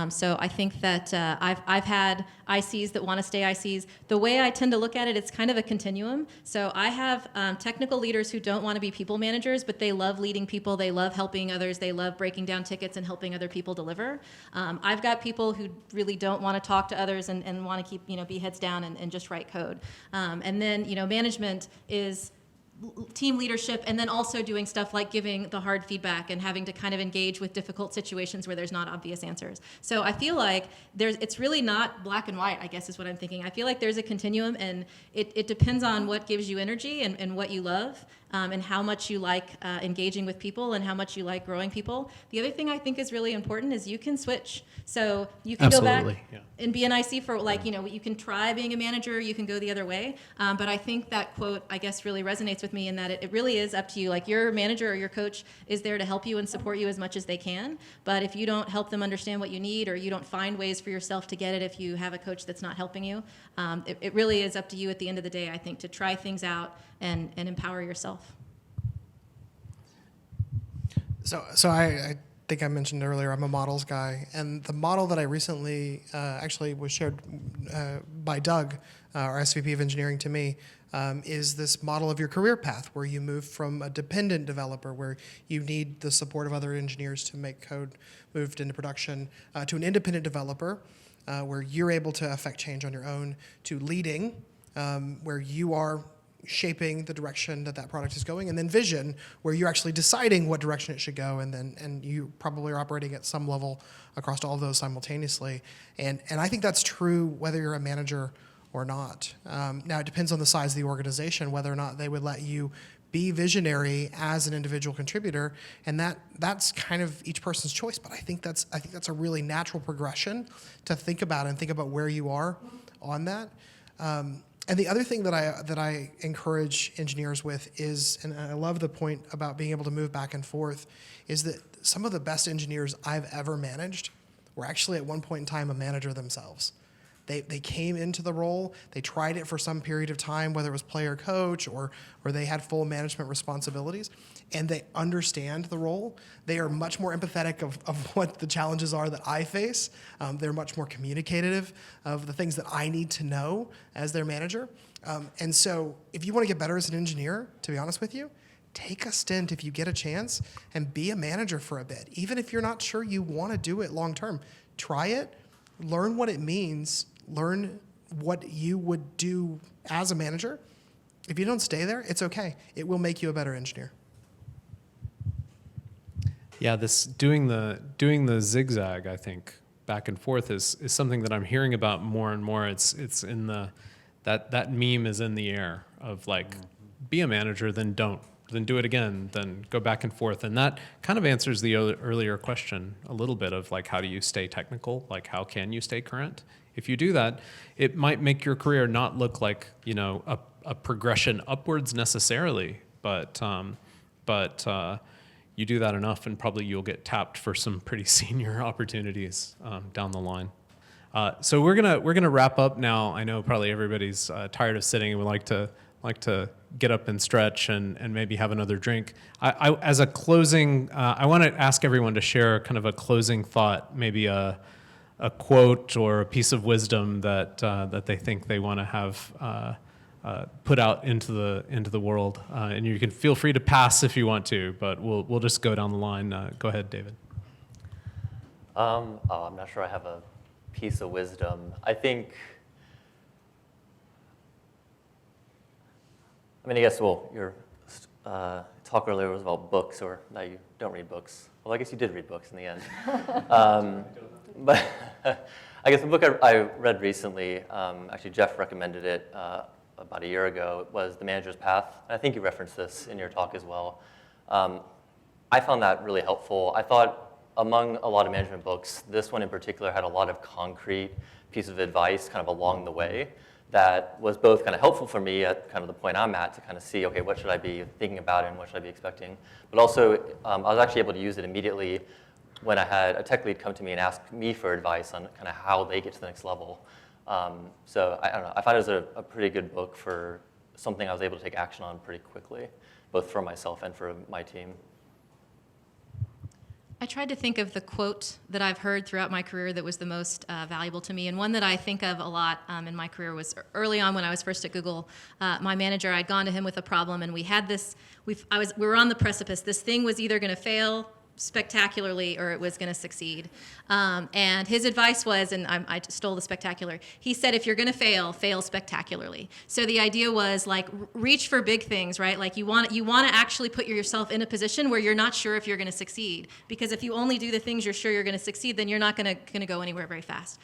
So I think that I've had ICs that want to stay ICs. The way I tend to look at it, it's kind of a continuum. So I have technical leaders who don't want to be people managers, but they love leading people. They love helping others. They love breaking down tickets and helping other people deliver. I've got people who really don't want to talk to others and want to keep, be heads down and just write code. And then, management is team leadership, and then also doing stuff like giving the hard feedback and having to kind of engage with difficult situations where there's not obvious answers. So I feel like it's really not black and white, I guess is what I'm thinking. I feel like there's a continuum, and it depends on what gives you energy and what you love, and how much you like engaging with people and how much you like growing people. The other thing I think is really important is you can switch. So you can go Absolutely, back yeah. and be an IC for you can try being a manager, you can go the other way. But I think that quote, I guess, really resonates with me in that it really is up to you. Like your manager or your coach is there to help you and support you as much as they can. But if you don't help them understand what you need, or you don't find ways for yourself to get it if you have a coach that's not helping you, it really is up to you at the end of the day, I think, to try things out and empower yourself. So I think I mentioned earlier, I'm a models guy, and the model that I recently actually was shared by Doug, our SVP of engineering, to me, is this model of your career path where you move from a dependent developer where you need the support of other engineers to make code moved into production, to an independent developer where you're able to affect change on your own, to leading where you are shaping the direction that product is going, and then vision, where you're actually deciding what direction it should go, and you probably are operating at some level across all of those simultaneously. And I think that's true whether you're a manager or not. Now, it depends on the size of the organization, whether or not they would let you be visionary as an individual contributor, and that's kind of each person's choice. But I think that's a really natural progression to think about, and think about where you are on that. And the other thing that I encourage engineers with is, and I love the point about being able to move back and forth, is that some of the best engineers I've ever managed were actually at one point in time a manager themselves. They came into the role, they tried it for some period of time, whether it was player coach or they had full management responsibilities, and they understand the role. They are much more empathetic of what the challenges are that I face. They're much more communicative of the things that I need to know as their manager. And so if you want to get better as an engineer, to be honest with you, take a stint if you get a chance and be a manager for a bit. Even if you're not sure you want to do it long term, try it, learn what it means, learn what you would do as a manager. If you don't stay there, it's okay. It will make you a better engineer. Yeah, this doing the zigzag, I think, back and forth is something that I'm hearing about more and more. It's in that meme is in the air of like, be a manager, then don't, then do it again, then go back and forth. And that kind of answers the earlier question a little bit of like, how do you stay technical? Like, how can you stay current? If you do that, it might make your career not look like, a progression upwards necessarily, but you do that enough and probably you'll get tapped for some pretty senior opportunities down the line. So we're gonna wrap up now. I know probably everybody's tired of sitting and would like to get up and stretch and maybe have another drink. As a closing, I want to ask everyone to share kind of a closing thought, maybe a quote or a piece of wisdom that they think they want to have put out into the world. And you can feel free to pass if you want to, but we'll just go down the line. Go ahead, David. I'm not sure I have a piece of wisdom. I guess, well, your talk earlier was about books, or now you don't read books. Well, I guess you did read books in the end. But I guess the book I read recently, actually Jeff recommended it about a year ago. It was The Manager's Path. And I think you referenced this in your talk as well. I found that really helpful. I thought among a lot of management books, this one in particular had a lot of concrete pieces of advice kind of along the way that was both kind of helpful for me at kind of the point I'm at to kind of see, okay, what should I be thinking about and what should I be expecting? But also, I was actually able to use it immediately when I had a tech lead come to me and ask me for advice on kind of how they get to the next level. So I don't know. I find it was a pretty good book for something I was able to take action on pretty quickly, both for myself and for my team. I tried to think of the quote that I've heard throughout my career that was the most valuable to me, and one that I think of a lot in my career was early on when I was first at Google. My manager, I'd gone to him with a problem, and we were on the precipice. This thing was either going to fail spectacularly or it was going to succeed. And his advice was, and I stole the spectacular, he said, if you're going to fail, fail spectacularly. So the idea was like reach for big things, right? Like you want to actually put yourself in a position where you're not sure if you're going to succeed. Because if you only do the things you're sure you're going to succeed, then you're not going to go anywhere very fast.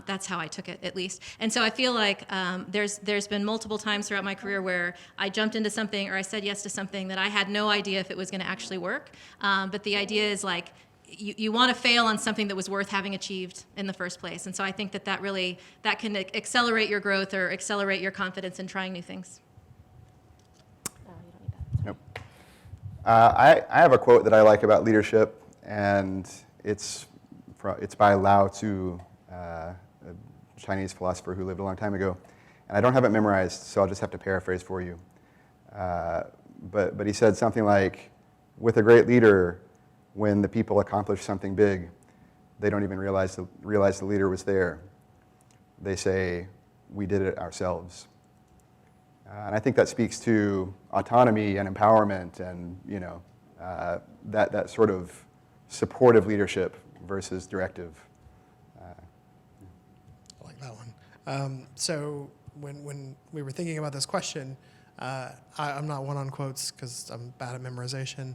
That's how I took it, at least. And so I feel like there's been multiple times throughout my career where I jumped into something or I said yes to something that I had no idea if it was going to actually work. But the idea is like you want to fail on something that was worth having achieved in the first place. And so I think that really that can accelerate your growth or accelerate your confidence in trying new things. Nope. I have a quote that I like about leadership, and it's by Lao Tzu, a Chinese philosopher who lived a long time ago. And I don't have it memorized, so I'll just have to paraphrase for you. But he said something like, with a great leader, when the people accomplish something big, they don't even realize the leader was there. They say, we did it ourselves. And I think that speaks to autonomy and empowerment and that sort of supportive leadership versus directive. I like that one. So when we were thinking about this question, I'm not one on quotes because I'm bad at memorization.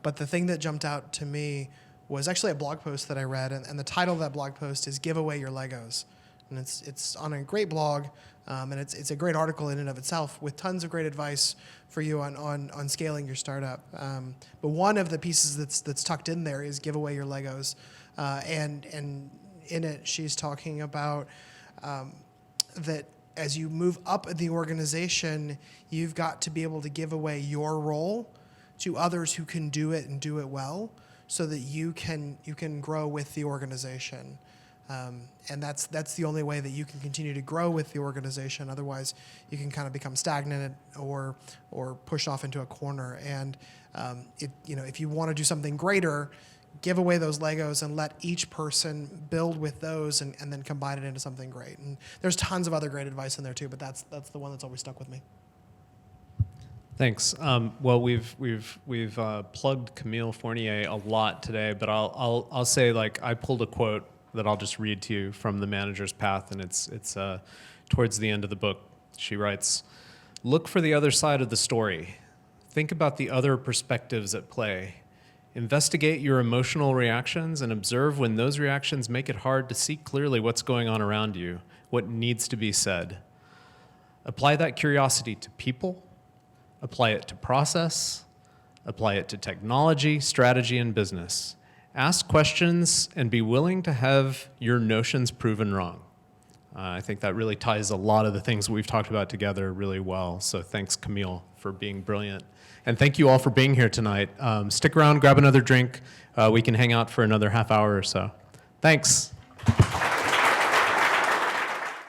But the thing that jumped out to me was actually a blog post that I read, and the title of that blog post is "Give Away Your Legos," and it's on a great blog, and it's a great article in and of itself with tons of great advice for you on scaling your startup. But one of the pieces that's tucked in there is "Give Away Your Legos," and in it she's talking about that as you move up the organization, you've got to be able to give away your role to others who can do it and do it well, so that you can grow with the organization, and that's the only way that you can continue to grow with the organization. Otherwise, you can kind of become stagnant or push off into a corner. And if you want to do something greater, give away those Legos and let each person build with those and then combine it into something great. And there's tons of other great advice in there too, but that's the one that's always stuck with me. Thanks. Well, we've plugged Camille Fournier a lot today, but I'll say, like, I pulled a quote that I'll just read to you from The Manager's Path, and it's towards the end of the book. She writes, "Look for the other side of the story. Think about the other perspectives at play. Investigate your emotional reactions and observe when those reactions make it hard to see clearly what's going on around you, what needs to be said. Apply that curiosity to people. Apply it to process, apply it to technology, strategy, and business. Ask questions and be willing to have your notions proven wrong." I think that really ties a lot of the things we've talked about together really well. So thanks, Camille, for being brilliant. And thank you all for being here tonight. Stick around, grab another drink. We can hang out for another half hour or so. Thanks.